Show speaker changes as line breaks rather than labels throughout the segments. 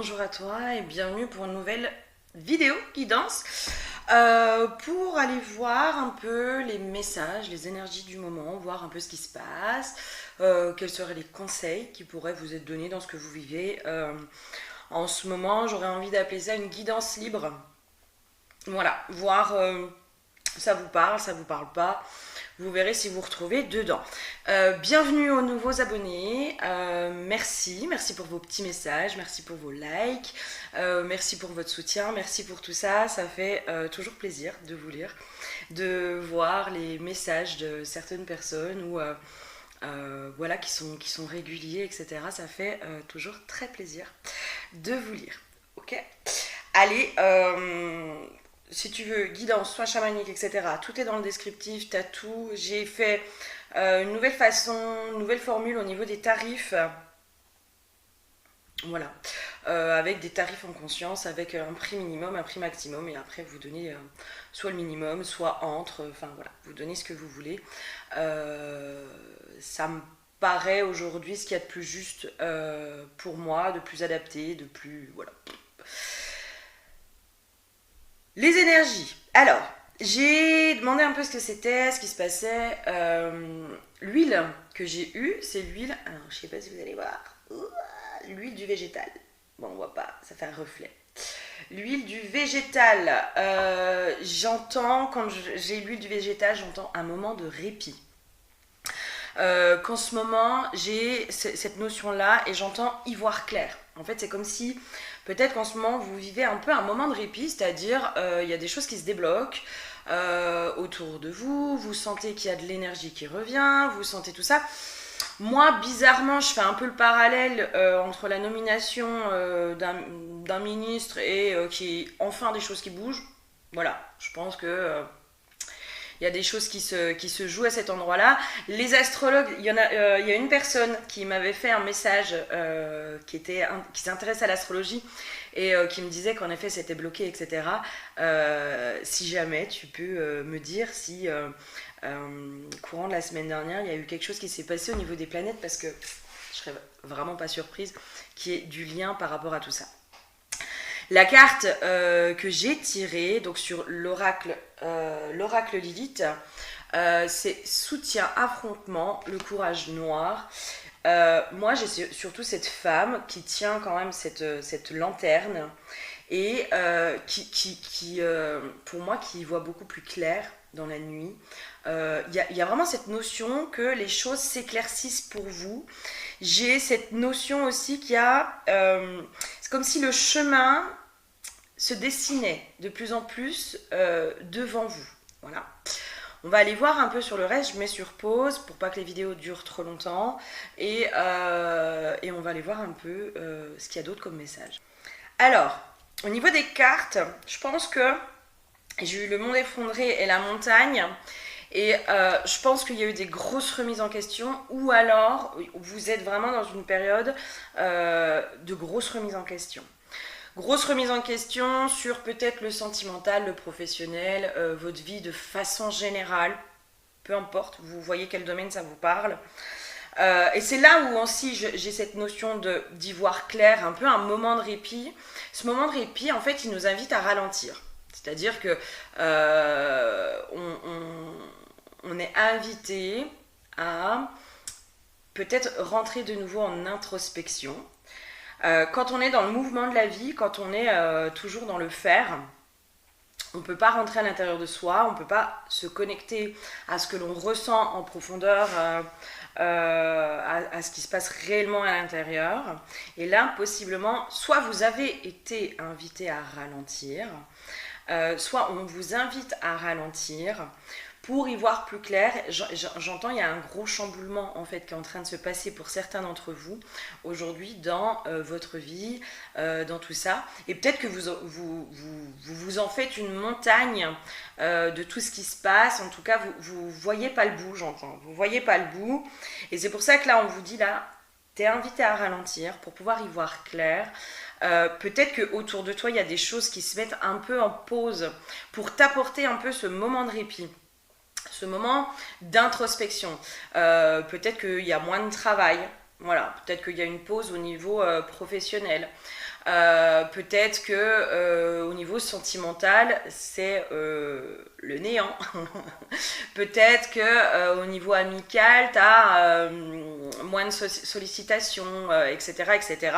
bonjour à toi et bienvenue pour une nouvelle vidéo guidance pour aller voir un peu les messages, les énergies du moment, voir un peu ce qui se passe, quels seraient les conseils qui pourraient vous être donnés dans ce que vous vivez. En ce moment, j'aurais envie d'appeler ça une guidance libre. Voilà, voir ça vous parle pas. Vous verrez si vous retrouvez dedans. Bienvenue aux nouveaux abonnés. Merci pour vos petits messages, merci pour vos likes, merci pour votre soutien, merci pour tout ça. Ça fait toujours plaisir de vous lire, de voir les messages de certaines personnes ou voilà, qui sont réguliers, etc. Ça fait toujours très plaisir de vous lire. Ok. Allez, si tu veux, guidance, soins chamaniques, etc. Tout est dans le descriptif, t'as tout. J'ai fait une nouvelle façon, une nouvelle formule au niveau des tarifs. Voilà. Avec des tarifs en conscience, avec un prix minimum, un prix maximum, et après vous donnez soit le minimum, soit entre, enfin voilà, vous donnez ce que vous voulez. Ça me paraît aujourd'hui ce qu'il y a de plus juste pour moi, de plus adapté, de plus... Voilà. Les énergies. Alors, j'ai demandé un peu ce que c'était, ce qui se passait. L'huile que j'ai eue, c'est l'huile. Alors, je sais pas si vous allez voir. L'huile du végétal. Bon, on voit pas, ça fait un reflet. L'huile du végétal. J'entends, quand j'ai l'huile du végétal, j'entends un moment de répit. Qu'en ce moment, j'ai cette notion-là et j'entends y voir clair. En fait, c'est comme si, peut-être qu'en ce moment, vous vivez un peu un moment de répit, c'est-à-dire, il y a des choses qui se débloquent autour de vous, vous sentez qu'il y a de l'énergie qui revient, vous sentez tout ça. Moi, bizarrement, je fais un peu le parallèle entre la nomination d'un ministre et qui est enfin des choses qui bougent. Voilà, je pense que... il y a des choses qui se jouent à cet endroit-là. Les astrologues, il y a une personne qui m'avait fait un message qui s'intéresse à l'astrologie et qui me disait qu'en effet c'était bloqué, etc. Si jamais tu peux me dire si courant de la semaine dernière, il y a eu quelque chose qui s'est passé au niveau des planètes, parce que je serais vraiment pas surprise qu'il y ait du lien par rapport à tout ça. La carte que j'ai tirée, donc sur l'oracle Lilith, c'est soutien, affrontement, le courage noir. Moi, j'ai surtout cette femme qui tient quand même cette lanterne et qui pour moi, qui voit beaucoup plus clair dans la nuit. Y a vraiment cette notion que les choses s'éclaircissent pour vous. J'ai cette notion aussi qu'il y a... c'est comme si le chemin se dessinait de plus en plus devant vous. Voilà. On va aller voir un peu sur le reste. Je mets sur pause pour pas que les vidéos durent trop longtemps. Et on va aller voir un peu ce qu'il y a d'autre comme message. Alors, au niveau des cartes, je pense que j'ai eu le monde effondré et la montagne. Et je pense qu'il y a eu des grosses remises en question, ou alors vous êtes vraiment dans une période de grosses remises en question. Grosse remise en question sur peut-être le sentimental, le professionnel, votre vie de façon générale. Peu importe, vous voyez quel domaine ça vous parle. Et c'est là où aussi j'ai cette notion d'y voir clair, un peu un moment de répit. Ce moment de répit, en fait, il nous invite à ralentir. C'est-à-dire que on est invité à peut-être rentrer de nouveau en introspection. Quand on est dans le mouvement de la vie, quand on est toujours dans le faire, on ne peut pas rentrer à l'intérieur de soi, on ne peut pas se connecter à ce que l'on ressent en profondeur, à ce qui se passe réellement à l'intérieur. Et là, possiblement, soit vous avez été invité à ralentir, soit on vous invite à ralentir pour y voir plus clair. J'entends, il y a un gros chamboulement en fait qui est en train de se passer pour certains d'entre vous aujourd'hui dans votre vie, dans tout ça. Et peut-être que vous en faites une montagne de tout ce qui se passe. En tout cas, vous voyez pas le bout, j'entends. Vous voyez pas le bout. Et c'est pour ça que là, on vous dit là, t'es invité à ralentir pour pouvoir y voir clair. Peut-être qu'autour de toi, il y a des choses qui se mettent un peu en pause pour t'apporter un peu ce moment de répit. Ce moment d'introspection. Peut-être qu'il y a moins de travail. Voilà, peut-être qu'il y a une pause au niveau professionnel. Peut-être que au niveau sentimental, c'est le néant. Peut-être que au niveau amical, tu as moins de sollicitations, etc., etc.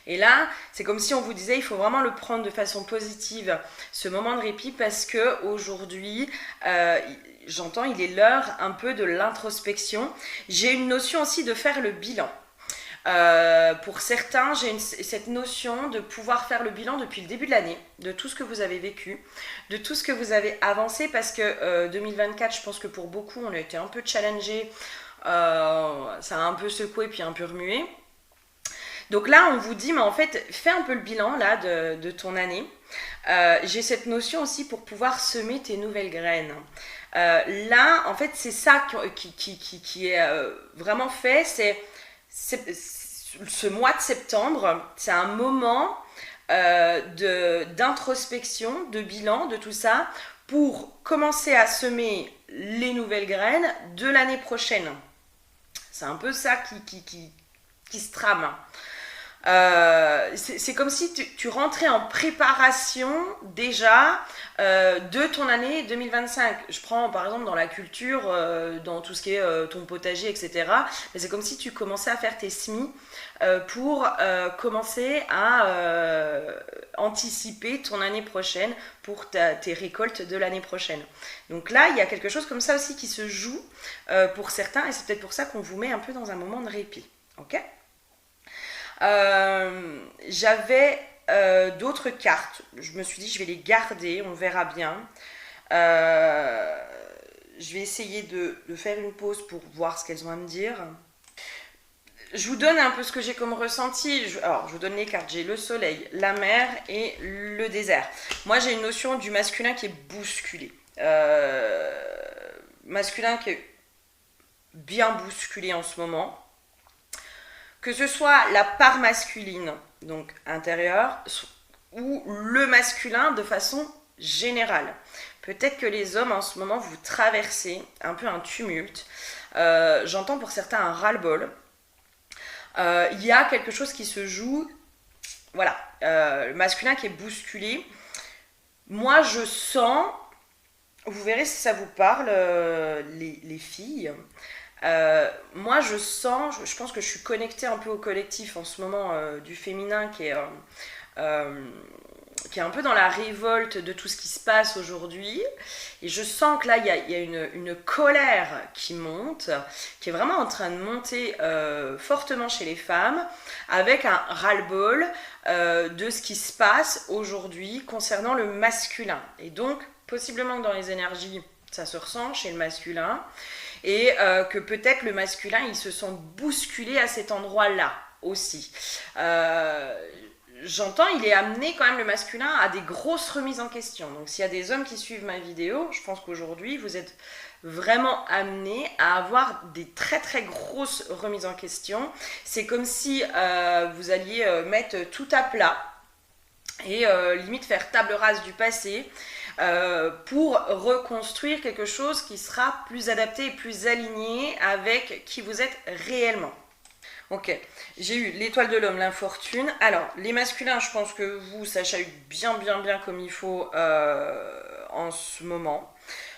Et là, c'est comme si on vous disait, il faut vraiment le prendre de façon positive, ce moment de répit, parce que aujourd'hui, j'entends, il est l'heure un peu de l'introspection. J'ai une notion aussi de faire le bilan. Pour certains, j'ai cette notion de pouvoir faire le bilan depuis le début de l'année, de tout ce que vous avez vécu, de tout ce que vous avez avancé, parce que 2024, je pense que pour beaucoup, on a été un peu challengé, ça a un peu secoué puis un peu remué. Donc là, on vous dit, mais en fait, fais un peu le bilan là de ton année. J'ai cette notion aussi pour pouvoir semer tes nouvelles graines. Là, en fait, c'est ça qui est vraiment fait. Ce mois de septembre, c'est un moment d'introspection, de bilan, de tout ça, pour commencer à semer les nouvelles graines de l'année prochaine. C'est un peu ça qui se trame. C'est comme si tu rentrais en préparation déjà de ton année 2025. Je prends par exemple dans la culture, dans tout ce qui est ton potager, etc. Mais c'est comme si tu commençais à faire tes semis pour commencer à anticiper ton année prochaine pour tes récoltes de l'année prochaine. Donc là, il y a quelque chose comme ça aussi qui se joue pour certains, et c'est peut-être pour ça qu'on vous met un peu dans un moment de répit. Ok ? J'avais d'autres cartes. Je me suis dit, je vais les garder, on verra bien. Je vais essayer de faire une pause pour voir ce qu'elles ont à me dire. Je vous donne un peu ce que j'ai comme ressenti. Alors, je vous donne les cartes. J'ai le soleil, la mer et le désert. Moi, j'ai une notion du masculin qui est bousculé. Masculin qui est bien bousculé en ce moment. Que ce soit la part masculine, donc intérieure, ou le masculin de façon générale. Peut-être que les hommes en ce moment vous traversez un peu un tumulte. J'entends pour certains un ras-le-bol. Il y a quelque chose qui se joue. Voilà, le masculin qui est bousculé. Moi je sens, vous verrez si ça vous parle, les filles. Moi je sens, je pense que je suis connectée un peu au collectif en ce moment du féminin qui est un peu dans la révolte de tout ce qui se passe aujourd'hui, et je sens que là il y a une colère qui monte, qui est vraiment en train de monter fortement chez les femmes, avec un ras-le-bol de ce qui se passe aujourd'hui concernant le masculin, et donc possiblement que dans les énergies ça se ressent chez le masculin, et que peut-être le masculin il se sent bousculé à cet endroit-là aussi. J'entends, il est amené quand même le masculin à des grosses remises en question. Donc s'il y a des hommes qui suivent ma vidéo, je pense qu'aujourd'hui vous êtes vraiment amenés à avoir des très très grosses remises en question. C'est comme si vous alliez mettre tout à plat et limite faire table rase du passé. Pour reconstruire quelque chose qui sera plus adapté et plus aligné avec qui vous êtes réellement. Ok, j'ai eu l'étoile de l'homme, l'infortune. Alors, les masculins, je pense que vous, ça chahute bien comme il faut en ce moment.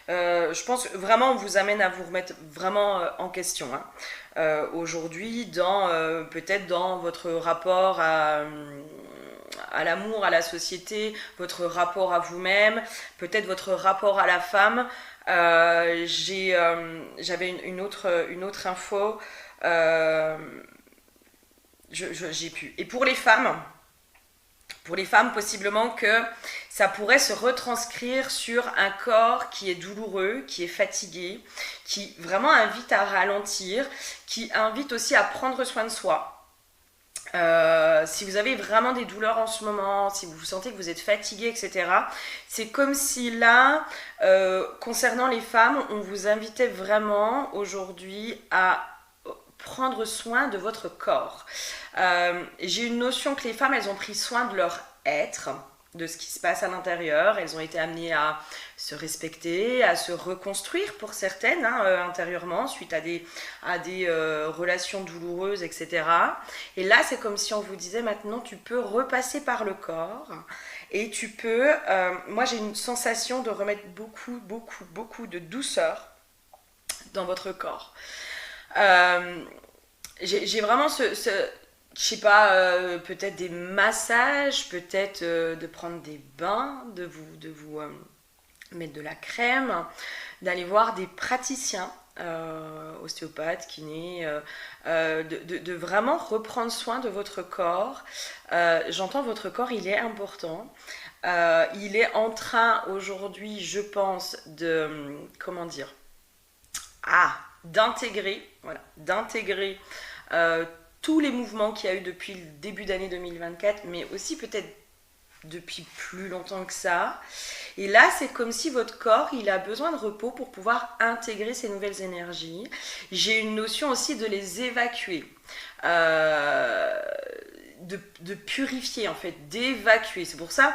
Je pense vraiment on vous amène à vous remettre vraiment en question aujourd'hui, peut-être dans votre rapport à l'amour, à la société, votre rapport à vous-même, peut-être votre rapport à la femme. J'avais une autre info. J'ai pu. Et pour les femmes, possiblement que ça pourrait se retranscrire sur un corps qui est douloureux, qui est fatigué, qui vraiment invite à ralentir, qui invite aussi à prendre soin de soi. Si vous avez vraiment des douleurs en ce moment, si vous sentez que vous êtes fatigué, etc., c'est comme si là, concernant les femmes, on vous invitait vraiment aujourd'hui à prendre soin de votre corps. J'ai une notion que les femmes, elles ont pris soin de leur être, de ce qui se passe à l'intérieur. Elles ont été amenées à se respecter, à se reconstruire pour certaines intérieurement suite à des relations douloureuses, etc. Et là, c'est comme si on vous disait maintenant, tu peux repasser par le corps et tu peux... moi, j'ai une sensation de remettre beaucoup de douceur dans votre corps. J'ai vraiment je sais pas, peut-être des massages, peut-être de prendre des bains, de vous mettre de la crème, d'aller voir des praticiens, ostéopathes, kinés, de vraiment reprendre soin de votre corps. J'entends votre corps, il est important. Il est en train aujourd'hui, je pense, comment dire, d'intégrer, voilà, d'intégrer tous les mouvements qu'il y a eu depuis le début d'année 2024, mais aussi peut-être depuis plus longtemps que ça. Et là, c'est comme si votre corps, il a besoin de repos pour pouvoir intégrer ces nouvelles énergies. J'ai une notion aussi de les évacuer, de purifier en fait, d'évacuer. C'est pour ça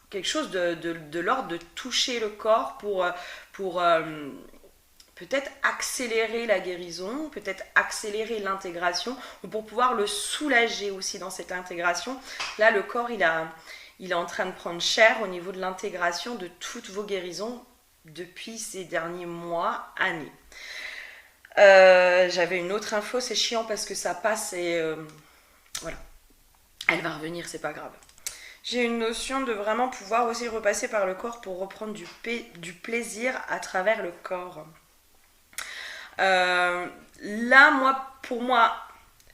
quelque chose de l'ordre de toucher le corps pour peut-être accélérer la guérison, peut-être accélérer l'intégration, ou pour pouvoir le soulager aussi dans cette intégration. Là, le corps, il est en train de prendre cher au niveau de l'intégration de toutes vos guérisons depuis ces derniers mois, années. J'avais une autre info, c'est chiant parce que ça passe et voilà. Elle va revenir, c'est pas grave. J'ai une notion de vraiment pouvoir aussi repasser par le corps pour reprendre du plaisir à travers le corps. Là, pour moi,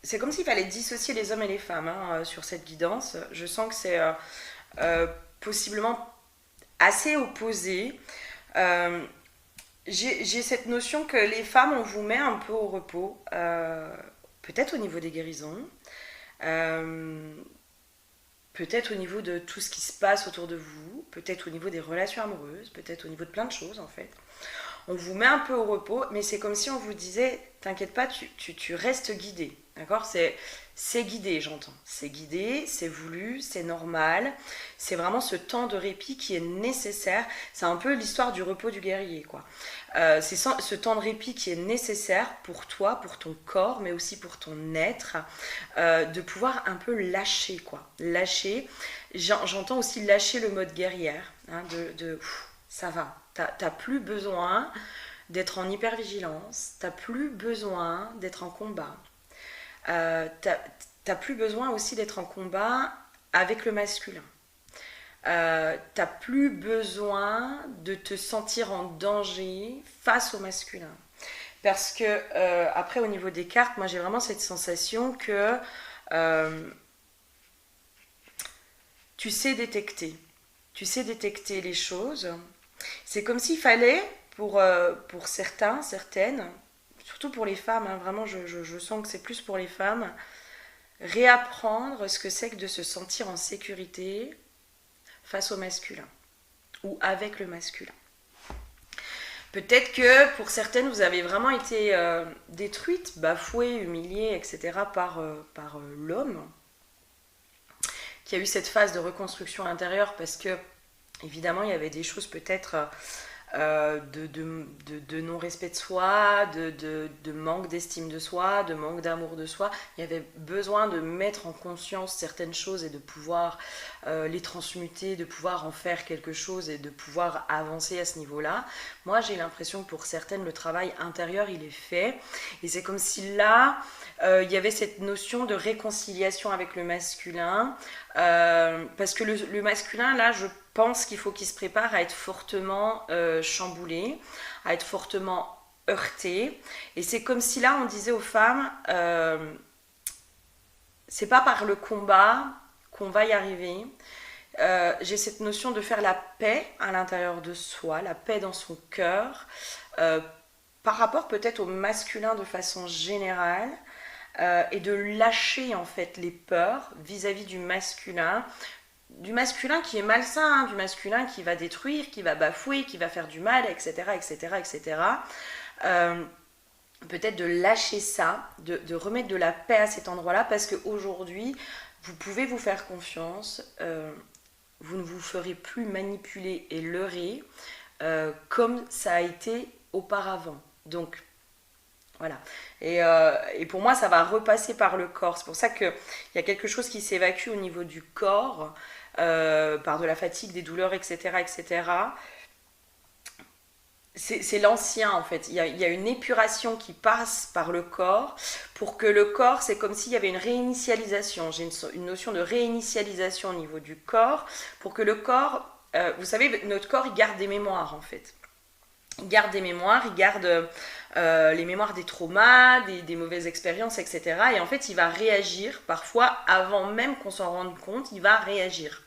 c'est comme s'il fallait dissocier les hommes et les femmes sur cette guidance. Je sens que c'est possiblement assez opposé. J'ai cette notion que les femmes, on vous met un peu au repos, peut-être au niveau des guérisons, peut-être au niveau de tout ce qui se passe autour de vous, peut-être au niveau des relations amoureuses, peut-être au niveau de plein de choses en fait. On vous met un peu au repos, mais c'est comme si on vous disait, t'inquiète pas, tu restes guidé, d'accord ? C'est guidé, j'entends. C'est guidé, c'est voulu, c'est normal. C'est vraiment ce temps de répit qui est nécessaire. C'est un peu l'histoire du repos du guerrier, quoi. C'est ce temps de répit qui est nécessaire pour toi, pour ton corps, mais aussi pour ton être, de pouvoir un peu lâcher, quoi. Lâcher. J'entends aussi lâcher le mode guerrière, ça va. T'as plus besoin d'être en hypervigilance, t'as plus besoin d'être en combat. T'as plus besoin aussi d'être en combat avec le masculin. T'as plus besoin de te sentir en danger face au masculin. Parce que après au niveau des cartes, moi j'ai vraiment cette sensation que tu sais détecter les choses. C'est comme s'il fallait, pour certains, certaines, surtout pour les femmes, vraiment je sens que c'est plus pour les femmes, réapprendre ce que c'est que de se sentir en sécurité face au masculin ou avec le masculin. Peut-être que pour certaines, vous avez vraiment été détruite, bafouée, humiliée, etc. par l'homme qui a eu cette phase de reconstruction intérieure parce que évidemment, il y avait des choses peut-être de non-respect de soi, de manque d'estime de soi, de manque d'amour de soi. Il y avait besoin de mettre en conscience certaines choses et de pouvoir les transmuter, de pouvoir en faire quelque chose et de pouvoir avancer à ce niveau-là. Moi, j'ai l'impression que pour certaines, le travail intérieur, il est fait. Et c'est comme si là, il y avait cette notion de réconciliation avec le masculin. Parce que le masculin, là, je pense qu'il faut qu'il se prépare à être fortement chamboulé, à être fortement heurté. Et c'est comme si là, on disait aux femmes, c'est pas par le combat qu'on va y arriver. J'ai cette notion de faire la paix à l'intérieur de soi, la paix dans son cœur, par rapport peut-être au masculin de façon générale, et de lâcher en fait les peurs vis-à-vis du masculin qui est malsain, du masculin qui va détruire, qui va bafouer, qui va faire du mal, etc. Peut-être de lâcher ça, de remettre de la paix à cet endroit-là, parce qu'aujourd'hui, vous pouvez vous faire confiance. vous ne vous ferez plus manipuler et leurrer comme ça a été auparavant. Donc, voilà. Et pour moi, ça va repasser par le corps. C'est pour ça qu'il y a quelque chose qui s'évacue au niveau du corps, par de la fatigue, des douleurs, etc. etc. C'est l'ancien en fait. Il y a une épuration qui passe par le corps pour que le corps, c'est comme s'il y avait une réinitialisation. J'ai une notion de réinitialisation au niveau du corps pour que le corps, vous savez, notre corps, il garde des mémoires en fait. Il garde des mémoires, il garde les mémoires des traumas, des mauvaises expériences, etc. Et en fait, il va réagir parfois avant même qu'on s'en rende compte, il va réagir.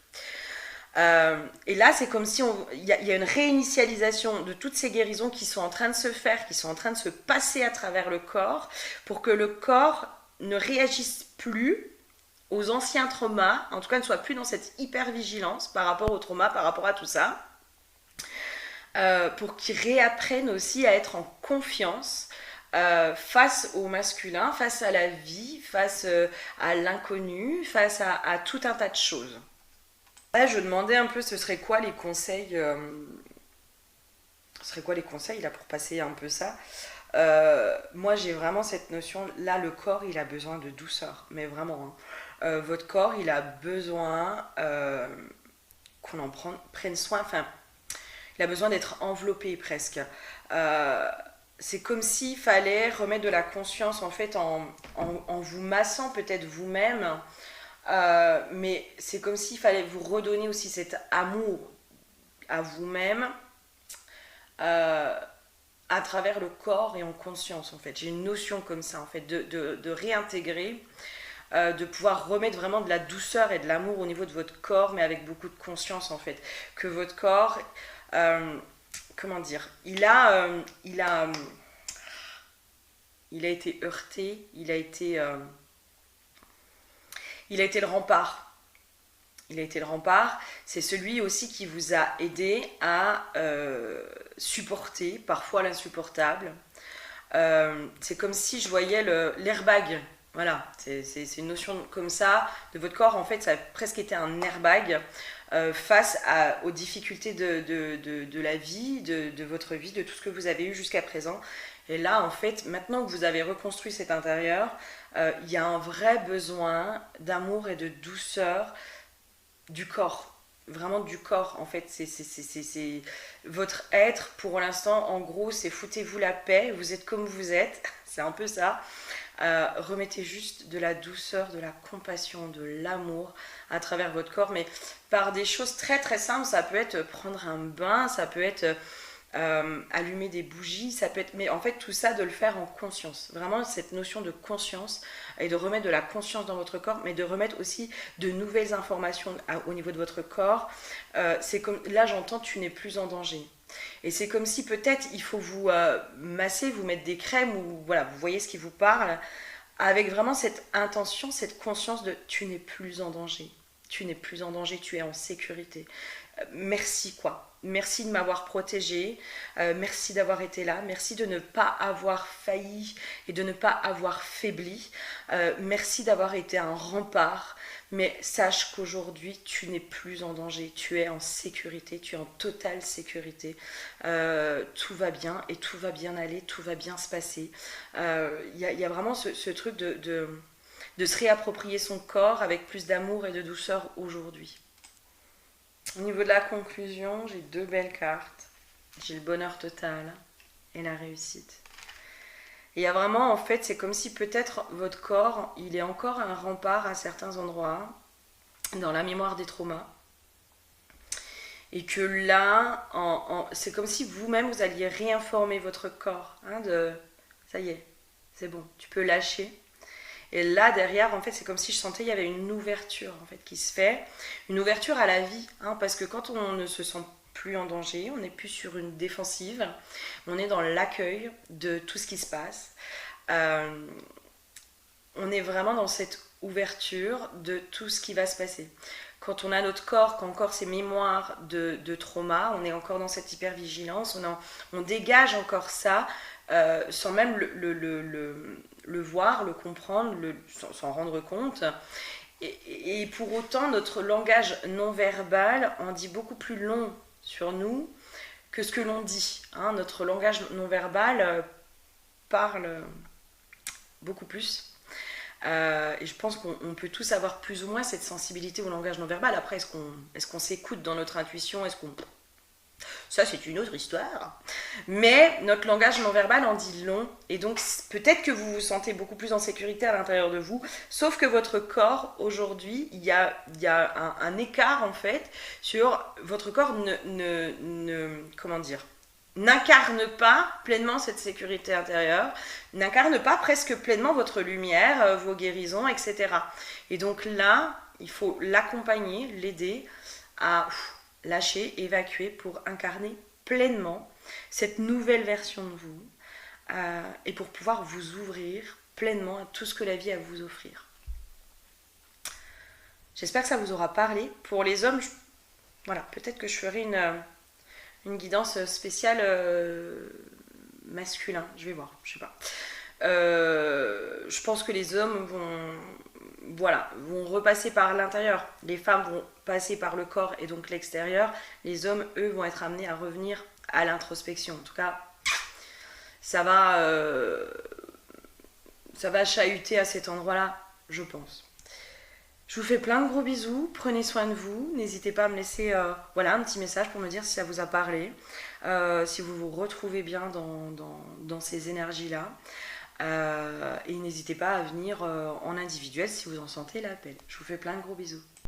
Et là, c'est comme si il y a une réinitialisation de toutes ces guérisons qui sont en train de se faire, qui sont en train de se passer à travers le corps, pour que le corps ne réagisse plus aux anciens traumas, en tout cas ne soit plus dans cette hypervigilance par rapport aux traumas, par rapport à tout ça, pour qu'il réapprenne aussi à être en confiance face au masculin, face à la vie, face à l'inconnu, face à tout un tas de choses. Là, je demandais un peu, ce serait quoi les conseils là pour passer un peu ça. Moi, j'ai vraiment cette notion. Là, le corps, il a besoin de douceur, mais vraiment. Hein. Votre corps, il a besoin qu'on en prenne soin. Enfin, il a besoin d'être enveloppé presque. C'est comme s'il fallait remettre de la conscience en fait en vous massant peut-être vous-même. Mais c'est comme s'il fallait vous redonner aussi cet amour à vous-même à travers le corps et en conscience en fait. J'ai une notion comme ça en fait de réintégrer, de pouvoir remettre vraiment de la douceur et de l'amour au niveau de votre corps, mais avec beaucoup de conscience en fait. Que votre corps, comment dire, il a été heurté, il a été le rempart. Il a été le rempart. C'est celui aussi qui vous a aidé à supporter parfois l'insupportable. C'est comme si je voyais l'airbag. Voilà, c'est une notion comme ça de votre corps. En fait, ça a presque été un airbag face aux difficultés de la vie, de votre vie, de tout ce que vous avez eu jusqu'à présent. Et là, en fait, maintenant que vous avez reconstruit cet intérieur, il y a un vrai besoin d'amour et de douceur du corps. Vraiment du corps, en fait. C'est votre être, pour l'instant, en gros, c'est foutez-vous la paix, vous êtes comme vous êtes. C'est un peu ça. Remettez juste de la douceur, de la compassion, de l'amour à travers votre corps, mais par des choses très très simples. Ça peut être prendre un bain, ça peut être allumer des bougies, ça peut être, mais en fait tout ça de le faire en conscience, vraiment cette notion de conscience et de remettre de la conscience dans votre corps, mais de remettre aussi de nouvelles informations au niveau de votre corps. C'est comme là j'entends tu n'es plus en danger. Et c'est comme si peut-être il faut vous masser, vous mettre des crèmes ou voilà, vous voyez ce qui vous parle, avec vraiment cette intention, cette conscience de tu n'es plus en danger. Tu n'es plus en danger, tu es en sécurité. Merci quoi. Merci de m'avoir protégée, merci d'avoir été là, merci de ne pas avoir failli et de ne pas avoir faibli, merci d'avoir été un rempart, mais sache qu'aujourd'hui tu n'es plus en danger, tu es en sécurité, tu es en totale sécurité, tout va bien et tout va bien aller, tout va bien se passer. Y a vraiment ce truc de se réapproprier son corps avec plus d'amour et de douceur aujourd'hui. Au niveau de la conclusion, j'ai deux belles cartes. J'ai le bonheur total et la réussite. Et il y a vraiment, en fait, c'est comme si peut-être votre corps, il est encore un rempart à certains endroits, dans la mémoire des traumas. Et que là, c'est comme si vous-même, vous alliez réinformer votre corps. Hein, ça y est, c'est bon, tu peux lâcher. Et là, derrière, en fait, c'est comme si je sentais qu'il y avait une ouverture en fait, qui se fait. Une ouverture à la vie. Hein, parce que quand on ne se sent plus en danger, on n'est plus sur une défensive. On est dans l'accueil de tout ce qui se passe. On est vraiment dans cette ouverture de tout ce qui va se passer. Quand on a notre corps, quand encore ces mémoires de trauma, on est encore dans cette hypervigilance. On dégage encore ça sans même le voir, le comprendre, s'en rendre compte. et pour autant, notre langage non verbal en dit beaucoup plus long sur nous que ce que l'on dit. Hein. Notre langage non verbal parle beaucoup plus. Et je pense qu'on peut tous avoir plus ou moins cette sensibilité au langage non verbal. Après, est-ce qu'on s'écoute dans notre intuition? Ça, c'est une autre histoire. Mais notre langage non verbal en dit long. Et donc, peut-être que vous vous sentez beaucoup plus en sécurité à l'intérieur de vous. Sauf que votre corps, aujourd'hui, il y a un écart, en fait, sur votre corps comment dire, n'incarne pas pleinement cette sécurité intérieure, n'incarne pas presque pleinement votre lumière, vos guérisons, etc. Et donc là, il faut l'accompagner, l'aider à lâcher, évacuer pour incarner pleinement cette nouvelle version de vous et pour pouvoir vous ouvrir pleinement à tout ce que la vie a à vous offrir. J'espère que ça vous aura parlé. Pour les hommes, voilà, peut-être que je ferai une guidance spéciale masculin, je vais voir, je sais pas. Je pense que les hommes vont repasser par l'intérieur. Les femmes vont passer par le corps et donc l'extérieur. Les hommes, eux, vont être amenés à revenir à l'introspection. En tout cas, ça va chahuter à cet endroit-là, je pense. Je vous fais plein de gros bisous, prenez soin de vous, n'hésitez pas à me laisser un petit message pour me dire si ça vous a parlé, si vous vous retrouvez bien dans ces énergies-là. Et n'hésitez pas à venir en individuel si vous en sentez l'appel. Je vous fais plein de gros bisous.